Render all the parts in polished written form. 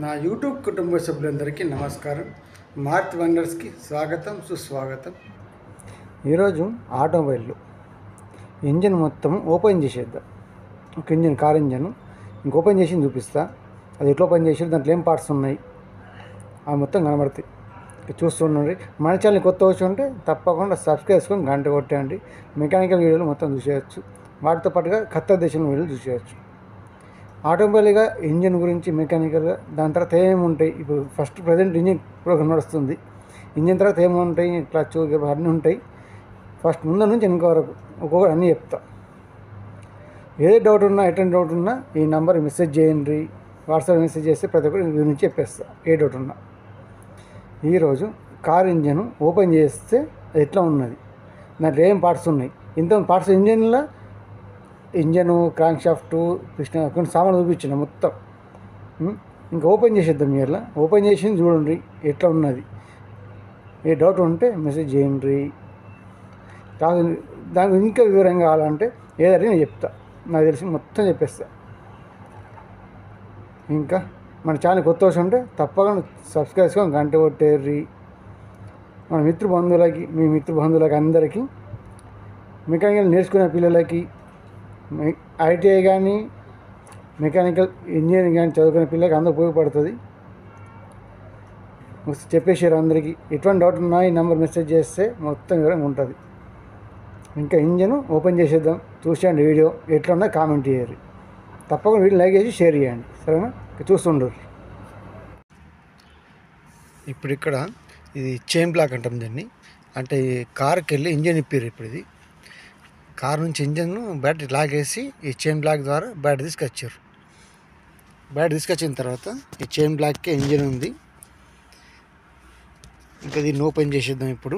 నా యూట్యూబ్ కుటుంబ సభ్యులందరికీ నమస్కారం. మార్త్ వండర్స్కి స్వాగతం, సుస్వాగతం. ఈరోజు ఆటోమొబైల్ ఇంజిన్ మొత్తం ఓపెన్ చేసేద్దాం. ఒక ఇంజిన్, కార్ ఇంజన్ ఇంక ఓపెన్ చేసి చూపిస్తా. అది ఎట్లా ఓపెన్ చేసి దాంట్లో ఏం పార్ట్స్ ఉన్నాయి అవి మొత్తం కనబడతాయి. చూస్తుండండి. మన ఛానల్ కొత్త వచ్చి ఉంటే తప్పకుండా సబ్స్క్రైబ్ చేసుకొని గంట కొట్టండి. మెకానికల్ వీడియోలు మొత్తం చూసేయచ్చు. వాటితో పాటుగా కొత్త దేశం వీడియోలు చూసేయచ్చు. ఆటోమొబైల్గా ఇంజిన్ గురించి, మెకానికల్గా దాని తర్వాత ఏమేమి ఉంటాయి. ఇప్పుడు ఫస్ట్ ప్రజెంట్ ఇంజిన్ ప్రోగ్రామ్ నడుస్తుంది. ఇంజిన్ తర్వాత ఏముంటాయి, క్లచ్ అన్నీ ఉంటాయి. ఫస్ట్ ముందు నుంచి వెనక వరకు ఒక్కొక్కటి అన్నీ చెప్తా. ఏదే డౌట్ ఉన్నా, ఎటువంటి డౌట్ ఉన్నా ఈ నెంబర్ మెసేజ్ చేయండి. వాట్సాప్ మెసేజ్ చేస్తే ప్రతి ఒక్కటి దీని గురించి చెప్పేస్తా, ఏ డౌట్ ఉన్నా. ఈరోజు కార్ ఇంజన్ ఓపెన్ చేస్తే అది ఎట్లా ఉన్నది, దాంట్లో ఏం పార్ట్స్ ఉన్నాయి. ఇంత పార్ట్స్ ఇంజన్లో ఇంజను, క్రాంక్ షాఫ్టు, కొన్ని సామాన్లు చూపించిన మొత్తం. ఇంకా ఓపెన్ చేసేద్దాం. ఇలా ఓపెన్ చేసి చూడండి ఎట్లా ఉన్నది. ఏ డౌట్ ఉంటే మెసేజ్ చేయండి. దానికి ఇంకా వివరంగా కావాలంటే ఏదైనా నేను చెప్తా, నాకు తెలిసి మొత్తం చెప్పేస్తా. ఇంకా మన ఛానల్ కొత్త వచ్చి ఉంటే తప్పకుండా సబ్స్క్రైబ్ చేసుకొని గంట కొట్టేర్రి. మన మిత్రబంధువులకి, మీ మిత్రబంధువులకి అందరికీ, మెకానికల్ నేర్చుకునే పిల్లలకి, ఐటీఐ కానీ మెకానికల్ ఇంజనీరింగ్ కానీ చదువుకునే పిల్లలకి అందరూ ఉపయోగపడుతుంది. చెప్పేసారు అందరికీ. ఎటువంటి డౌట్ ఉన్నా ఈ నెంబర్ మెసేజ్ చేస్తే మొత్తం వివరంగా ఉంటుంది. ఇంకా ఇంజన్ ఓపెన్ చేసేద్దాం. చూసేయండి వీడియో ఎట్లా ఉన్నా కామెంట్ చేయాలి. తప్పకుండా వీడియో లైక్ చేసి షేర్ చేయండి, సరేనా? చూస్తుండ్రు. ఇప్పుడు ఇక్కడ ఇది చైన్ బ్లాక్ అంటాం దీన్ని. అంటే కార్కి వెళ్ళి ఇంజన్ ఇప్పారు. ఇప్పుడు ఇది కార్ నుంచి ఇంజన్ బ్యాటరీ లాగేసి ఈ చైన్ బ్లాక్ ద్వారా బ్యాటరీ తీసుకొచ్చారు. బ్యాటరీ తీసుకొచ్చిన తర్వాత ఈ చైన్ బ్లాక్కే ఇంజన్ ఉంది. ఇంకా దీన్ని ఓపెన్ చేసేద్దాం. ఇప్పుడు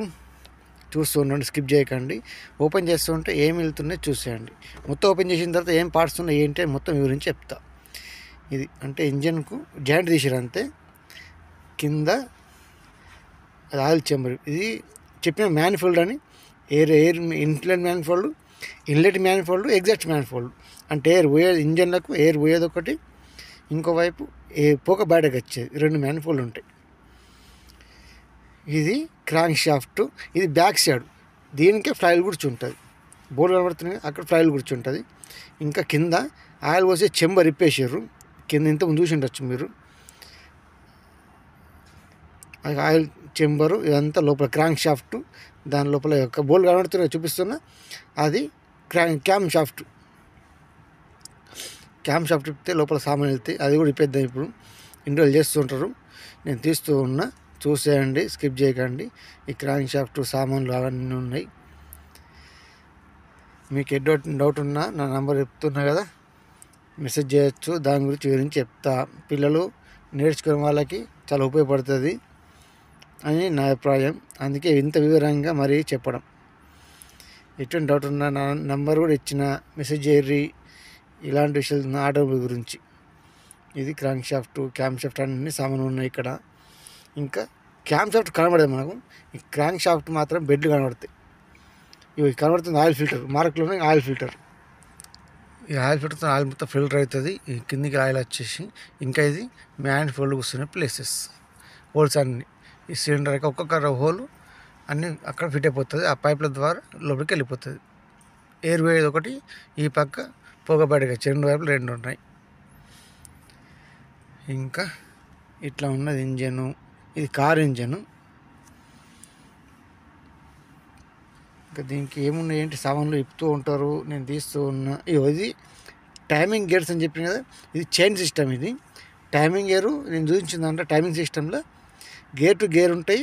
చూస్తూ ఉండండి, స్కిప్ చేయకండి. ఓపెన్ చేస్తూ ఉంటే ఏం వెళ్తున్నాయో చూసేయండి. మొత్తం ఓపెన్ చేసిన తర్వాత ఏం పార్ట్స్ ఉన్నాయి ఏంటి అని మొత్తం వివరించి చెప్తా. ఇది అంటే ఇంజన్కు జాయింట్ తీసారు అంతే. కింద ఆయిల్ చేంబర్, ఇది చెప్పిన మ్యానిఫోల్డ్ అని, air inlet manifold, inlet manifold, exhaust manifold. అంటే ఎయిర్ పోయేది, ఇంజన్లకు ఎయిర్ పోయేది ఒకటి, ఇంకోవైపు పోక బయటకు వచ్చేది, రెండు మ్యానిఫోల్డ్ ఉంటాయి. ఇది క్రాంక్ షాఫ్ట్, ఇది బ్యాక్ సైడ్. దీనికే ఫ్లైల్ కూర్చుంటుంది. బోర్డు కనబడుతుంది, అక్కడ ఫ్లైల్ కూర్చుంటుంది. ఇంకా కింద ఆయిల్ పోసే చెంబర్ ఇప్పేసారు. కింద ఇంతకుముందు చూసి ఉండొచ్చు మీరు. ఆయిల్ చెంబరు ఇదంతా లోపల క్రాంక్ షాఫ్ట్. దాని లోపల యొక్క బోల్డ్ కనబడుతున్నా చూపిస్తున్నా, అది క్యామ్ షాఫ్ట్. క్యామ్ షాఫ్ట్ ఇప్పితే లోపల సామాన్ వెళ్తాయి. అది కూడా ఇప్పేద్దాం. ఇప్పుడు ఇంటర్వ్యూ చేస్తుంటారు, నేను తీస్తూ ఉన్నా, చూసేయండి, స్కిప్ చేయకండి. ఈ క్రాంక్ షాఫ్ట్ సామాన్లు అవన్నీ ఉన్నాయి. మీకు ఏ డౌట్ ఉన్నా నా నెంబర్ చెప్తున్నా కదా, మెసేజ్ చేయొచ్చు. దాని గురించి చెప్తా. పిల్లలు నేర్చుకునే వాళ్ళకి చాలా ఉపయోగపడుతుంది అని నా అభిప్రాయం. అందుకే ఇంత వివరంగా మరీ చెప్పడం. ఎటువంటి డౌట్ ఉన్నా నా నెంబర్ కూడా ఇచ్చిన, మెసేజ్ చేయర్రి. ఇలాంటి విషయాలు ఆటోమొబైల్ గురించి. ఇది క్రాంక్ షాఫ్ట్, క్యామ్ షాఫ్ట్ అన్ని సామాన్లు ఉన్నాయి ఇక్కడ. ఇంకా క్యామ్ షాఫ్ట్ కనబడదు మనకు, ఈ క్రాంక్ షాఫ్ట్ మాత్రం బెడ్లు కనబడతాయి. ఇవి కనబడుతుంది ఆయిల్ ఫిల్టర్, మార్కులోనే ఆయిల్ ఫిల్టర్. ఈ ఆయిల్ ఫిల్టర్తో ఆయిల్ మొత్తం ఫిల్టర్ అవుతుంది. ఈ కిందికి ఆయిల్ వచ్చేసి, ఇంకా ఇది మ్యాన్ ఫోల్డ్ కూర్చునే ప్లేసెస్, హోల్స్ అన్నీ. ఈ సిలిండర్కి ఒక్కొక్క హోల్ అన్నీ అక్కడ ఫిట్ అయిపోతుంది. ఆ పైప్ల ద్వారా లోపలికి వెళ్ళిపోతుంది. ఎయిర్ పోయేది ఒకటి, ఈ పక్క పొగ బయటకు వచ్చి రెండు వైపులు రెండు ఉన్నాయి. ఇంకా ఇట్లా ఉన్నది ఇంజను. ఇది కార్ ఇంజను. ఇంకా దీనికి ఏమున్నాయి ఏంటి సామాన్లు ఇప్పుతూ ఉంటారు, నేను తీస్తూ ఉన్నా. ఇది టైమింగ్ గేర్స్ అని చెప్పిన కదా, ఇది చైన్ సిస్టమ్. ఇది టైమింగ్ గేరు నేను చూపించిందంటే టైమింగ్ సిస్టంలో గేర్ టు గేర్ ఉంటాయి,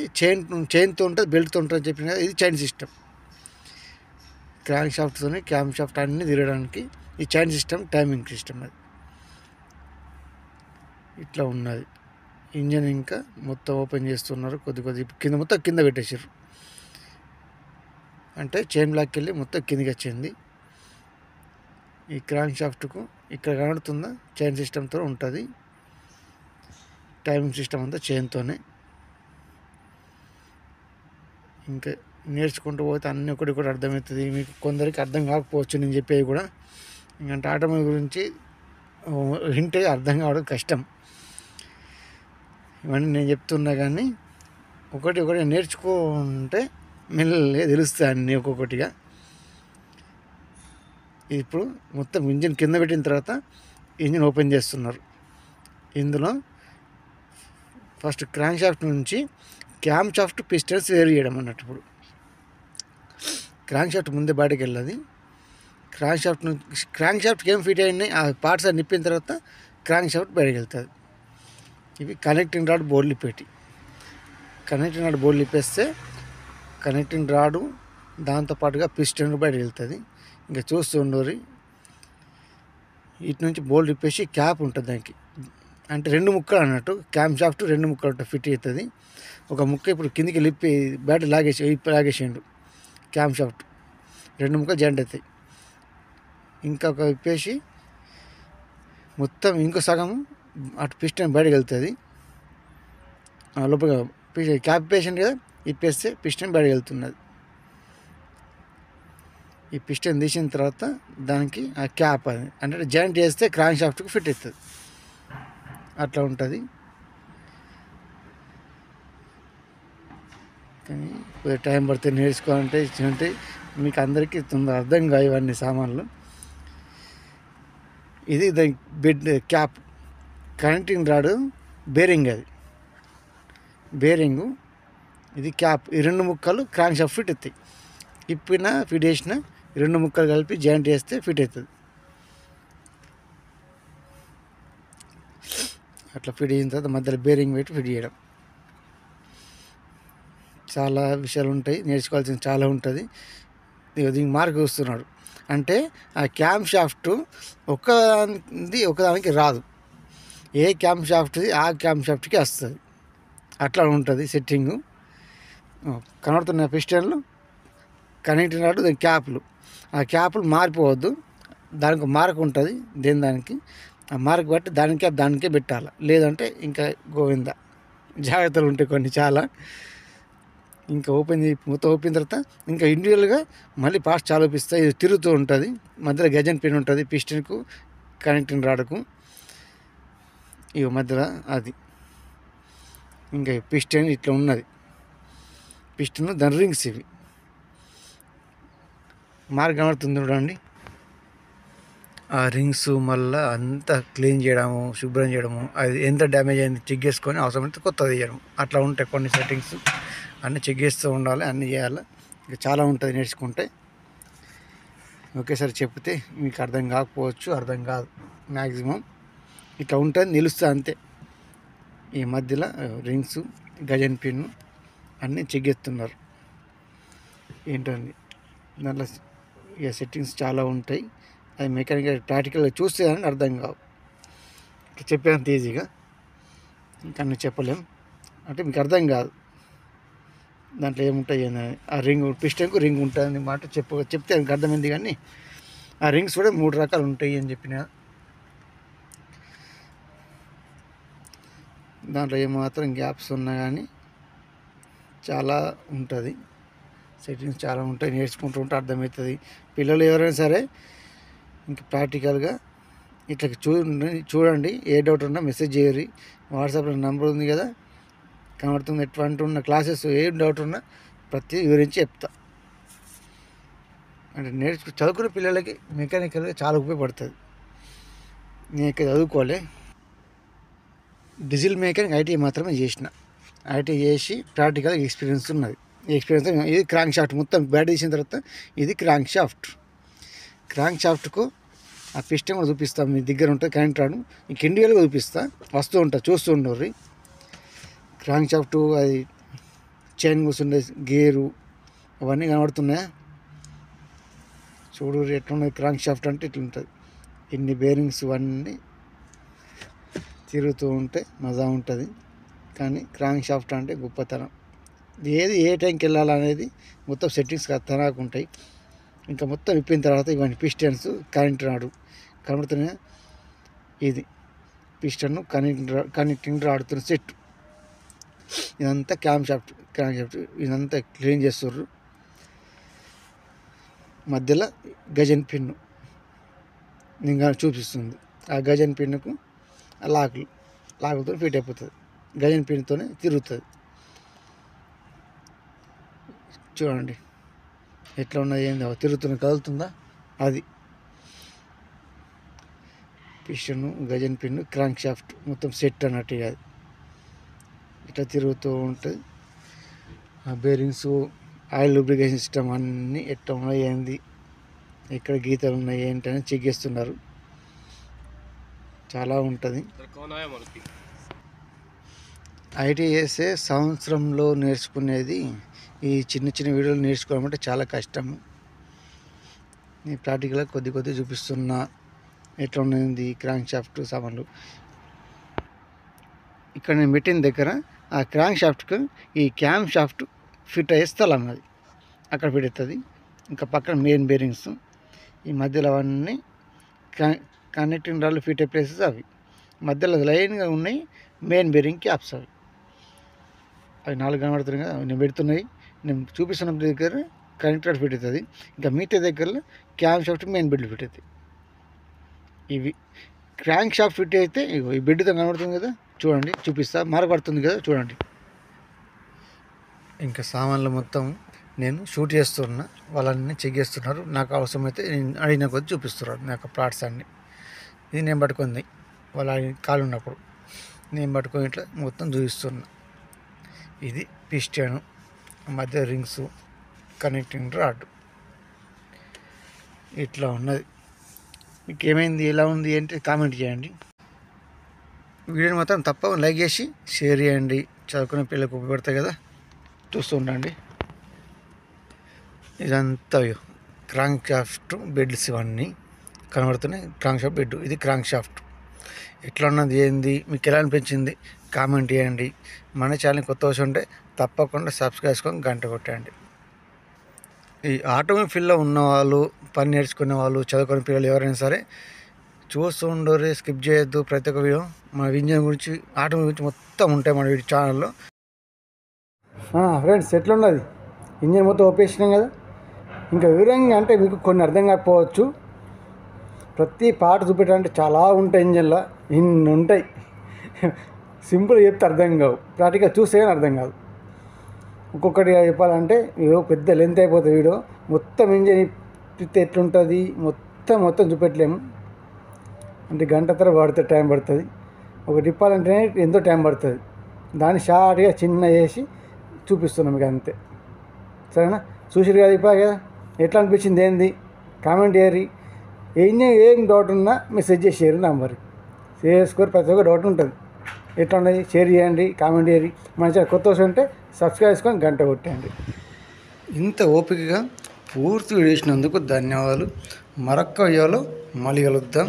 చైన్తో ఉంటుంది, బెల్ట్తో ఉంటుంది అని చెప్పిన కదా, ఇది చైన్ సిస్టమ్. క్రాంక్ షాఫ్ట్తో క్యామ్ షాఫ్ట్ అన్నీ తిరగడానికి ఈ చైన్ సిస్టమ్, టైమింగ్ సిస్టమ్. అది ఇట్లా ఉన్నది ఇంజన్. ఇంకా మొత్తం ఓపెన్ చేస్తున్నారు, కొద్ది కింద మొత్తం కింద పెట్టేసారు. అంటే చైన్ బ్లాక్కి వెళ్ళి మొత్తం కిందికి వచ్చింది. ఈ క్రాంక్ షాఫ్ట్కు ఇక్కడ కనబడుతుందా, చైన్ సిస్టమ్తో ఉంటుంది. టైమింగ్ సిస్టమ్ అంతా చైన్తోనే. ఇంకా నేర్చుకుంటూ పోతే అన్నీ ఒకటి అర్థమవుతుంది. మీకు కొందరికి అర్థం కాకపోవచ్చు నేను చెప్పేవి కూడా. ఇంకంటే ఆటోమొబైల్ గురించి హింటే అర్థం కావడం కష్టం. ఇవన్నీ నేను చెప్తున్నా కానీ ఒకటి నేర్చుకుంటే మెల్లగా తెలుస్తాయి అన్నీ ఒక్కొక్కటిగా. ఇప్పుడు మొత్తం ఇంజిన్ కింద పెట్టిన తర్వాత ఇంజిన్ ఓపెన్ చేస్తున్నారు. ఇందులో ఫస్ట్ క్రాంక్ షాఫ్ట్ నుంచి క్యామ్ షాఫ్ట్ పిస్టన్స్ వేరు చేయడం అన్నట్టు. ఇప్పుడు క్రాంక్ షాఫ్ట్ ముందే బయటకు వెళ్ళదు. క్రాంక్ షాఫ్ట్కి ఏం ఫిట్ అయినాయి ఆ పార్ట్స్ అన్ని నిప్పిన తర్వాత క్రాంక్ షాఫ్ట్ బయటకు వెళ్తుంది. ఇవి కనెక్టింగ్ రాడ్ బోర్డులు పెట్టి కనెక్టింగ్ రాడ్ బోర్డులు ఇప్పేస్తే కనెక్టింగ్ రాడు దాంతోపాటుగా పిస్టన్ బయటకు వెళ్తుంది. ఇంకా చూస్తూ ఉండరు. ఇటు నుంచి బోల్డ్ ఇప్పేసి క్యాప్ ఉంటుంది దానికి, అంటే 2 ముక్కలు అన్నట్టు. క్యామ్ షాఫ్ట్ 2 ముక్కలు ఉంటుంది, ఫిట్ అవుతుంది. ఒక ముక్క ఇప్పుడు కిందికి లిప్పి బయట లాగేసిండు క్యామ్ షాఫ్ట్, 2 ముక్కలు జాయింట్ అవుతాయి. ఇంకొక ఇప్పేసి మొత్తం ఇంకో సగం అటు పిస్టన్ బయటకు వెళ్తుంది. లోపల క్యాప్ పేషెంట్ కదా, ఇప్పేస్తే పిస్టన్ బయటకు వెళ్తున్నది. ఈ పిస్టన్ తీసిన తర్వాత దానికి ఆ క్యాప్ అది అంటే జాయింట్ చేస్తే క్రాంక్ షాఫ్ట్కి ఫిట్ అవుతుంది. అట్లా ఉంటుంది. కానీ కొద్దిగా టైం పడితే నేర్చుకోవాలంటే ఇచ్చినట్టే మీకు అందరికీ అర్థం కావు ఇవన్నీ సామాన్లు. ఇది దాని బెడ్ క్యాప్, కనెక్టింగ్ రాడు బేరింగ్, అది బేరింగు, ఇది క్యాప్. ఈ 2 ముక్కలు క్రాంక్ షాఫ్ట్ ఫిట్ అవుతాయి. ఫిట్ చేసిన 2 ముక్కలు కలిపి జాయింట్ చేస్తే ఫిట్ అవుతుంది. అట్లా ఫిట్ చేసిన తర్వాత మధ్యలో బేరింగ్ పెట్టి ఫిట్ చేయడం. చాలా విషయాలు ఉంటాయి, నేర్చుకోవాల్సింది చాలా ఉంటుంది. దీనికి మార్క్ వస్తున్నాడు అంటే ఆ క్యామ్ షాఫ్ట్ ఒకదానికి రాదు. ఏ క్యామ్ షాఫ్ట్ది ఆ క్యామ్ షాఫ్ట్కి వస్తుంది. అట్లా ఉంటుంది సెట్టింగు. కనబడుతున్న పిస్టన్లు, కనెక్టింగ్ రాడు, దాని క్యాప్లు. ఆ క్యాప్లు మారిపోవద్దు, దానికి మార్క్ ఉంటుంది. దానికి ఆ మార్క్ బట్టి దానికే పెట్టాలి, లేదంటే ఇంకా గోవింద జాగ్రత్తలు ఉంటాయి కొన్ని చాలా. ఇంకా మొత్తం ఓపెన్ తర్వాత ఇంకా ఇండివిజువల్గా మళ్ళీ పార్ట్స్ చాలా చూపిస్తాయి. ఇది తిరుగుతూ ఉంటుంది, మధ్యలో గజన్ పిన్ ఉంటుంది పిస్టన్కు కనెక్టింగ్ రాడుకు. ఇవి మధ్యలో అది ఇంకా పిస్టన్ ఇట్లా ఉన్నది. పిస్టన్ దాని రింగ్స్ ఇవి మార్క్ కనబడుతుంది చూడండి. ఆ రింగ్స్ మళ్ళీ అంతా క్లీన్ చేయడము, శుభ్రం చేయడము, అది ఎంత డ్యామేజ్ అయింది చెక్ చేసుకొని అవసరమైతే కొత్తది చేయడం. అట్లా ఉంటాయి కొన్ని సెట్టింగ్స్, అన్నీ చెక్ చేస్తూ ఉండాలి, అన్నీ చేయాలి. ఇంకా చాలా ఉంటుంది నేర్చుకుంటే. ఒకేసారి చెప్తే మీకు అర్థం కాకపోవచ్చు, అర్థం కాదు మ్యాక్సిమం. ఇట్లా ఉంటుంది, నిలుస్తుంది అంతే. ఈ మధ్యలో రింగ్స్, గజన్ పిన్ అన్నీ చెక్ చేస్తున్నారు. ఏంటండి దాంట్లో ఇక సెట్టింగ్స్ చాలా ఉంటాయి. అది మెకానికల్ ప్రాక్టికల్గా చూస్తే కానీ అర్థం కావు. చెప్పేంత ఈజీగా ఇంకా చెప్పలేం, అంటే మీకు అర్థం కాదు దాంట్లో ఏముంటాయి ఏందని. ఆ రింగ్ పిస్టన్కు రింగ్ ఉంటుంది మాట చెప్తే మీకు అర్థమైంది. కానీ ఆ రింగ్స్ కూడా 3 రకాలు ఉంటాయి అని చెప్పిన. దాంట్లో ఏమాత్రం గ్యాప్స్ ఉన్నా కానీ చాలా ఉంటుంది, సెట్టింగ్స్ చాలా ఉంటాయి. నేర్చుకుంటూ ఉంటే అర్థమవుతుంది. పిల్లలు ఎవరైనా సరే ఇంకా ప్రాక్టికల్గా ఇట్లా చూడండి. ఏ డౌట్ ఉన్నా మెసేజ్ చేయరు. వాట్సాప్లో నెంబర్ ఉంది కదా, కనబడుతుంది. ఎటువంటి ఉన్న క్లాసెస్ ఏ డౌట్ ఉన్నా ప్రతి వివరించి చెప్తా. అంటే చదువుకునే పిల్లలకి మెకానికల్గా చాలా ఉపయోగపడుతుంది. నేను ఇక్కడ చదువుకోలే, డీజిల్ మెకానిక్ ఐటీఐ మాత్రమే చేసిన. ఐటీఐ చేసి ప్రాక్టికల్గా ఎక్స్పీరియన్స్ ఉన్నది. ఎక్స్పీరియన్స్ ఇది క్రాంక్ షాఫ్ట్ మొత్తం బ్యాట్ తీసిన తర్వాత ఇది క్రాంక్ షాఫ్ట్కు ఆ పిస్టన్ కూడా చూపిస్తాం. మీ దగ్గర ఉంటుంది కరెంట్ రాడు, ఇంక ఇండివిజువల్గా చూపిస్తా. వస్తూ ఉంటా, చూస్తూ ఉండరు. క్రాంక్ షాఫ్ట్ అది చైన్ కూర్చుండే గేరు అవన్నీ కనబడుతున్నాయా చూడు. ఎట్లున్నది క్రాంక్ షాఫ్ట్ అంటే ఇట్లుంటుంది. ఇన్ని బేరింగ్స్ అన్నీ తిరుగుతూ ఉంటే మజా ఉంటుంది. కానీ క్రాంక్ షాఫ్ట్ అంటే గొప్పతనం. ఏది ఏ టైంకి వెళ్ళాలనేది మొత్తం సెట్టింగ్స్ తనాకు ఉంటాయి. ఇంకా మొత్తం విప్పిన తర్వాత ఇవన్నీ పిస్టన్స్, కరెంట్ రాడు కనబడుతున్నాయి. ఇది పిస్టన్ కనెక్టింగ్ రాడుతున్న సెట్. ఇదంతా క్రాంక్ షాఫ్ట్ ఇదంతా క్లీన్ చేస్తుర్రు. మధ్యలో గజన్ పిన్ను ఇంకా చూపిస్తుంది. ఆ గజన్ పిన్నుకు లాకులతో ఫిట్ అయిపోతుంది. గజన్ పిన్తోనే తిరుగుతుంది. చూడండి ఎట్లా ఉన్నది, ఏంది తిరుగుతున్న కదులుతుందా, అది పిస్టను, గజన్ పిన్, క్రాంక్ షాఫ్ట్ మొత్తం సెట్ అన్నట్టు. అది ఇట్లా తిరుగుతూ ఉంటుంది. బేరింగ్స్, ఆయిల్ లూబ్రికేషన్ సిస్టమ్ అన్నీ ఎట్లా ఉన్నాయి, ఏంది ఎక్కడ గీతలు ఉన్నాయి ఏంటని చెక్ చేస్తున్నారు. చాలా ఉంటుంది. ఐటీఎస్ఏ సంవత్సరంలో నేర్చుకునేది ఈ చిన్న చిన్న వీడియోలు నేర్చుకోవడం అంటే చాలా కష్టము. ఈ ప్రాక్టికల్గా కొద్ది చూపిస్తున్నా ఎట్లా ఉన్నది క్రాంక్ షాఫ్ట్ సామాన్లు. ఇక్కడ నేను పెట్టిన దగ్గర ఆ క్రాంక్ షాఫ్ట్కు ఈ క్యామ్ షాఫ్ట్ ఫిట్ అయ్యే స్థలం అది, అక్కడ పెడుతుంది. ఇంకా పక్కన మెయిన్ బేరింగ్స్, ఈ మధ్యలో అవన్నీ కనెక్టింగ్ రాళ్ళు ఫిట్ అయ్యే ప్లేసెస్ అవి. మధ్యలో లైన్గా ఉన్నాయి మెయిన్ బేరింగ్ క్యాప్స్. అవి 4 కనబడుతున్నాయి కదా, నేను పెడుతున్నాయి. నేను చూపిస్తున్న దగ్గర కనెక్టర్ ఫిట్ అవుతుంది. ఇంకా మిగతా దగ్గరలో cam shaft main bed fit అవుతాయి. ఇవి క్రాంక్ షాఫ్ట్ ఫిట్ అయితే ఇగో ఈ బెడ్తో కనబడుతుంది కదా, చూడండి చూపిస్తా, మారపడుతుంది కదా చూడండి. ఇంకా సామాన్లు మొత్తం నేను షూట్ చేస్తున్నా, వాళ్ళని చెక్ చేస్తున్నారు. నాకు అవసరమైతే నేను అడిగిన కొద్ది చూపిస్తున్నారు నాకు ప్లాట్స్ అన్నీ. ఇది నేను పట్టుకుంది, వాళ్ళ కాలు ఉన్నప్పుడు నేను పట్టుకొని ఇట్లా మొత్తం చూపిస్తున్నా. ఇది పిస్టను, మధ్య రింగ్స్, కనెక్టింగ్ రాడ్. ఇట్లా ఉన్నది. మీకు ఏమైంది, ఎలా ఉంది అంటే కామెంట్ చేయండి. వీడియోని మాత్రం తప్పకుండా లైక్ చేసి షేర్ చేయండి. చదువుకునే పిల్లలకు ఉపయోగపడతాయి కదా, చూస్తూ ఉండండి. ఇదంతా క్రాంక్ షాఫ్ట్ బెడ్స్ ఇవన్నీ కనబడుతున్నాయి. క్రాంక్ షాఫ్ట్ బెడ్, ఇది క్రాంక్ షాఫ్ట్. ఎట్లా ఉన్నది, ఏంది, మీకు ఎలా అనిపించింది కామెంట్ చేయండి. మన ఛానల్ కొత్త వచ్చి ఉంటే తప్పకుండా సబ్స్క్రైబ్ చేసుకొని గంట కొట్టండి. ఈ ఆటోమొబైల్ ఫీల్డ్లో ఉన్నవాళ్ళు, పని నేర్చుకునే వాళ్ళు, చదువుకునే పిల్లలు ఎవరైనా సరే చూస్తూ ఉండరు, స్కిప్ చేయొద్దు. ప్రతి ఒక్క వీడియో మన ఇంజన్ గురించి, ఆటోమొబైల్ గురించి మొత్తం ఉంటాయి మన వీడియో ఛానల్లో. ఫ్రెండ్స్ ఎట్లున్నది, ఇంజన్ మొత్తం ఓపేసినాం కదా. ఇంకా వివరంగా అంటే మీకు కొన్ని అర్థం కాకపోవచ్చు. ప్రతి పార్ట్ చూపెట్టాలంటే చాలా ఉంటాయి ఇంజన్లో, ఇన్ని ఉంటాయి. సింపుల్గా చెప్తే అర్థం కావు, ప్రాక్టికల్ చూస్తే కానీ అర్థం కాదు. ఒక్కొక్కటి చెప్పాలంటే ఇవో పెద్ద లెంత్ అయిపోతుంది వీడియో. మొత్తం ఇంజన్ ఇప్పితే ఎట్లుంటుంది మొత్తం చూపెట్టలేము. అంటే గంట తర్వాత టైం పడుతుంది. ఒకటి ఇప్పాలంటే ఎంతో టైం పడుతుంది. దాన్ని షార్ట్గా చిన్న చేసి చూపిస్తున్నాం మీకు అంతే. సరేనా, చూసిరు కదా ఇప్పుడు కదా, ఎట్లా అనిపించింది ఏంది కామెంట్ చేయరు. ఏం డౌట్ ఉన్నా మెసేజ్ చేసేయరు నంబర్కి, చేసుకోరు. ప్రతి ఒక్క డౌట్ ఉంటుంది. ఎట్లా ఉన్నది షేర్ చేయండి, కామెంట్ చేయరు. మన ఛానల్ కొత్త వస్తు ఉంటే సబ్స్క్రైబ్ చేసుకొని గంట కొట్టండి. ఇంత ఓపికగా పూర్తి వీడియో చేసినందుకు ధన్యవాదాలు. మరొక్క వీడియోలో మళ్ళీ కలుద్దాం.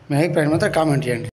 మీ అభిప్రాయం మాత్రం కామెంట్ చేయండి.